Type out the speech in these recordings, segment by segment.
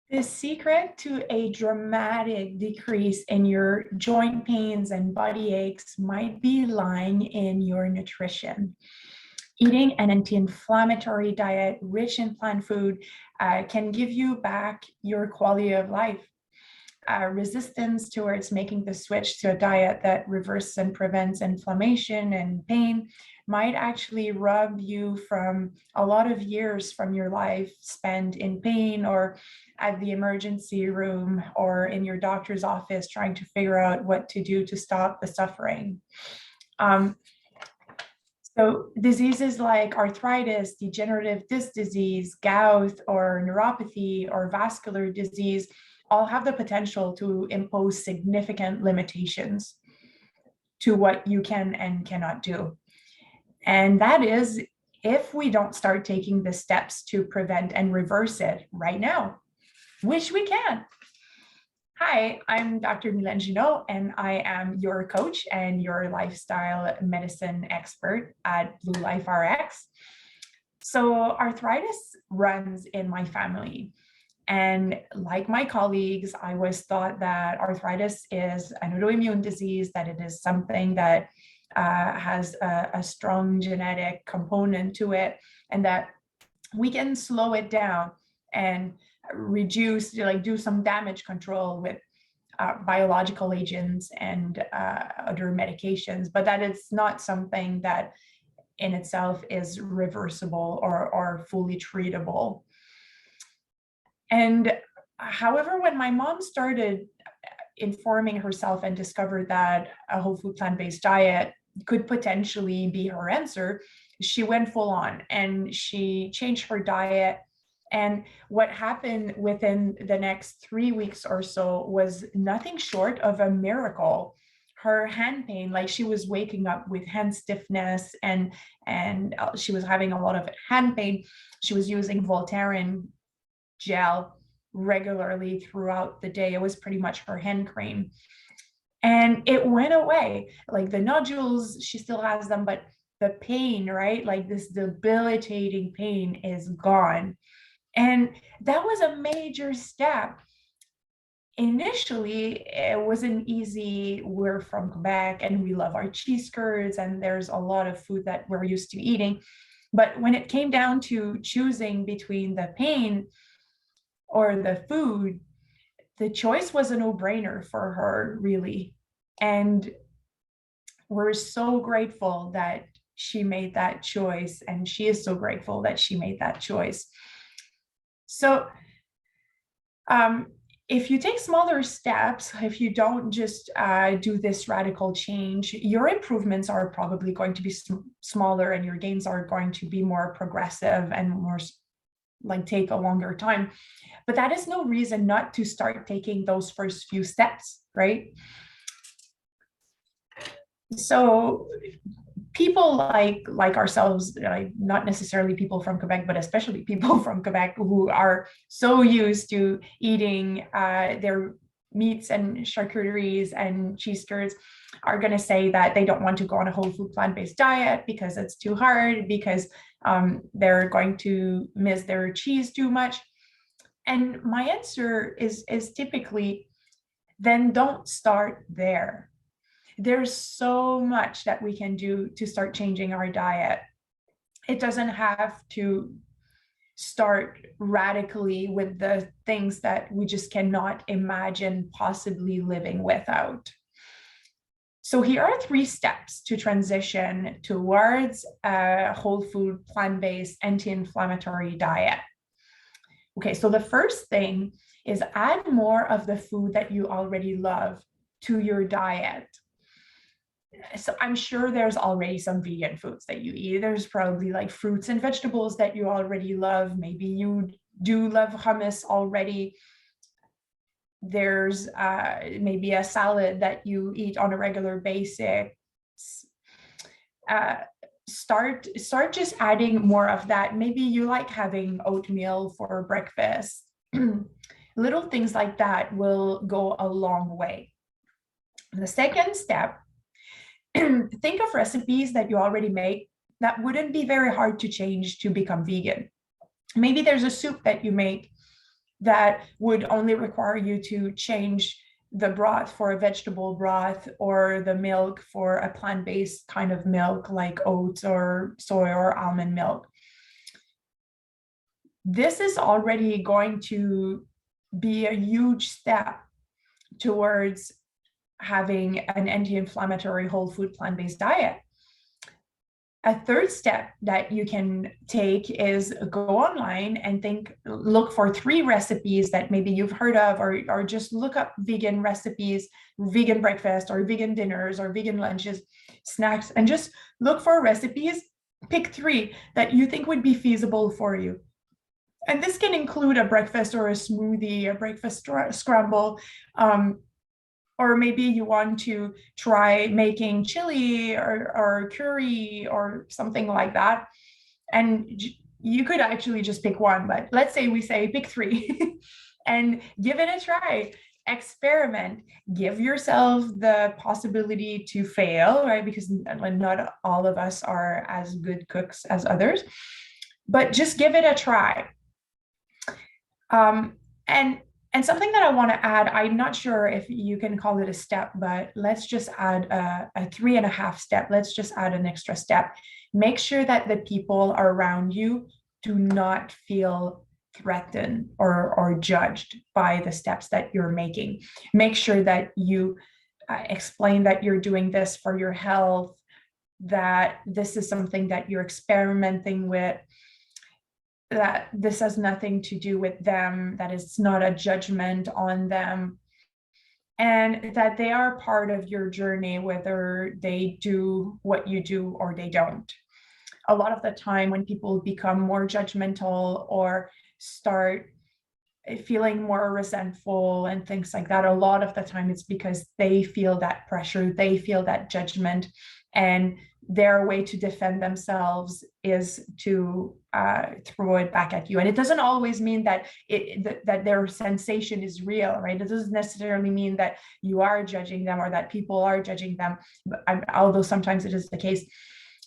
The secret to a dramatic decrease in your joint pains and body aches might be lying in your nutrition. Eating an anti-inflammatory diet rich in plant food can give you back your quality of life. Resistance towards making the switch to a diet that reverses and prevents inflammation and pain might actually rob you from a lot of years from your life spent in pain or at the emergency room or in your doctor's office trying to figure out what to do to stop the suffering. Um, so diseases like arthritis, degenerative disc disease, gout, or neuropathy, or vascular disease all have the potential to impose significant limitations to what you can and cannot do. And that is if we don't start taking the steps to prevent and reverse it right now, which we can. Hi, I'm Dr. Milan Junot, and I am your coach and your lifestyle medicine expert at Blue Life RX. So arthritis runs in my family. And like my colleagues, I was taught that arthritis is an autoimmune disease, that it is something that has a strong genetic component to it, and that we can slow it down and reduce, like do some damage control with biological agents and other medications, but that it's not something that in itself is reversible or fully treatable. And however, when my mom started informing herself and discovered that a whole food plant-based diet could potentially be her answer, she went full on and she changed her diet. And what happened within the next 3 weeks or so was nothing short of a miracle. Her hand pain, like she was waking up with hand stiffness and she was having a lot of hand pain. She was using Voltaren gel regularly throughout the day. It was pretty much her hand cream. And it went away. Like the nodules, she still has them, but the pain, right? Like this debilitating pain is gone. And that was a major step. Initially, it wasn't easy. We're from Quebec and we love our cheese curds, and there's a lot of food that we're used to eating. But when it came down to choosing between the pain or the food, the choice was a no-brainer for her, really. And we're so grateful that she made that choice, and she is so grateful that she made that choice. So if you take smaller steps, if you don't just do this radical change, your improvements are probably going to be smaller and your gains are going to be more progressive and more like take a longer time. But that is no reason not to start taking those first few steps, right? So people like ourselves, not necessarily people from Quebec, but especially people from Quebec who are so used to eating their meats and charcuteries and cheese curds, are going to say that they don't want to go on a whole food plant-based diet because it's too hard, because they're going to miss their cheese too much. And my answer is typically, then don't start there. There's so much that we can do to start changing our diet. It doesn't have to start radically with the things that we just cannot imagine possibly living without. So here are 3 steps to transition towards a whole food, plant-based, anti-inflammatory diet. Okay, so the first thing is add more of the food that you already love to your diet. So I'm sure there's already some vegan foods that you eat. There's probably like fruits and vegetables that you already love. Maybe you do love hummus already. There's maybe a salad that you eat on a regular basis. Start just adding more of that. Maybe you like having oatmeal for breakfast. Little things like that will go a long way. The second step, think of recipes that you already make that wouldn't be very hard to change to become vegan. Maybe there's a soup that you make that would only require you to change the broth for a vegetable broth, or the milk for a plant-based kind of milk like oats or soy or almond milk. This is already going to be a huge step towards having an anti-inflammatory whole food plant-based diet. A third step that you can take is go online and look for 3 recipes that maybe you've heard of, or just look up vegan recipes, vegan breakfast or vegan dinners or vegan lunches, snacks, and just look for recipes. Pick 3 that you think would be feasible for you. And this can include a breakfast or a smoothie, a breakfast scramble, or maybe you want to try making chili or curry or something like that. And you could actually just pick 1, but let's say we say pick 3 and give it a try. Experiment, give yourself the possibility to fail, right? Because not all of us are as good cooks as others, but just give it a try. And something that I want to add, I'm not sure if you can call it a step, but let's just add a 3.5 step. Let's just add an extra step. Make sure that the people around you do not feel threatened or judged by the steps that you're making. Make sure that you explain that you're doing this for your health, that this is something that you're experimenting with, that this has nothing to do with them, that it's not a judgment on them, and that they are part of your journey, whether they do what you do or they don't. A lot of the time when people become more judgmental or start feeling more resentful and things like that, a lot of the time it's because they feel that pressure, they feel that judgment, and their way to defend themselves is to throw it back at you. And it doesn't always mean that that their sensation is real, right? It doesn't necessarily mean that you are judging them or that people are judging them, although sometimes it is the case.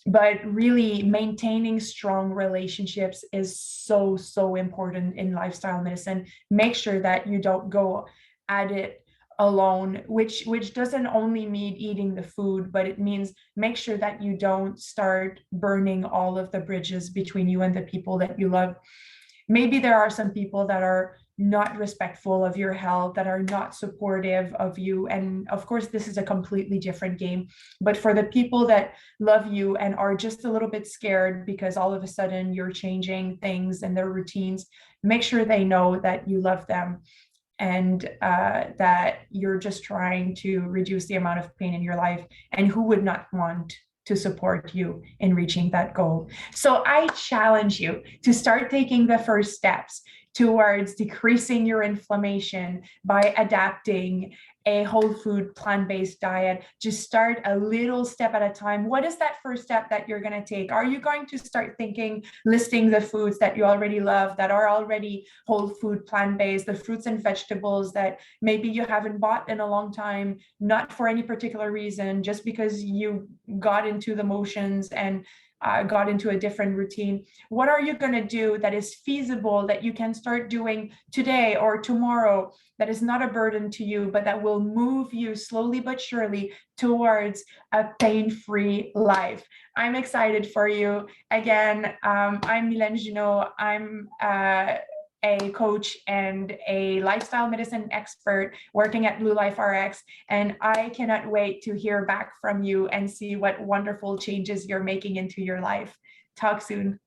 But really maintaining strong relationships is so, so important in lifestyle medicine. Make sure that you don't go at it alone, which doesn't only mean eating the food, but it means make sure that you don't start burning all of the bridges between you and the people that you love. Maybe there are some people that are not respectful of your health, that are not supportive of you. And of course, this is a completely different game. But for the people that love you and are just a little bit scared because all of a sudden you're changing things and their routines, make sure they know that you love them, and that you're just trying to reduce the amount of pain in your life. And who would not want to support you in reaching that goal? So I challenge you to start taking the first steps towards decreasing your inflammation by adapting a whole food plant-based diet. Just start a little step at a time. What is that first step that you're going to take? Are you going to start listing the foods that you already love, that are already whole food plant-based, the fruits and vegetables that maybe you haven't bought in a long time, not for any particular reason, just because you got into the motions and got into a different routine? What are you going to do that is feasible, that you can start doing today or tomorrow, that is not a burden to you, but that will move you slowly but surely towards a pain-free life? I'm excited for you. Again, I'm Mylène Junot. I'm a coach and a lifestyle medicine expert working at Blue Life RX. And I cannot wait to hear back from you and see what wonderful changes you're making into your life. Talk soon.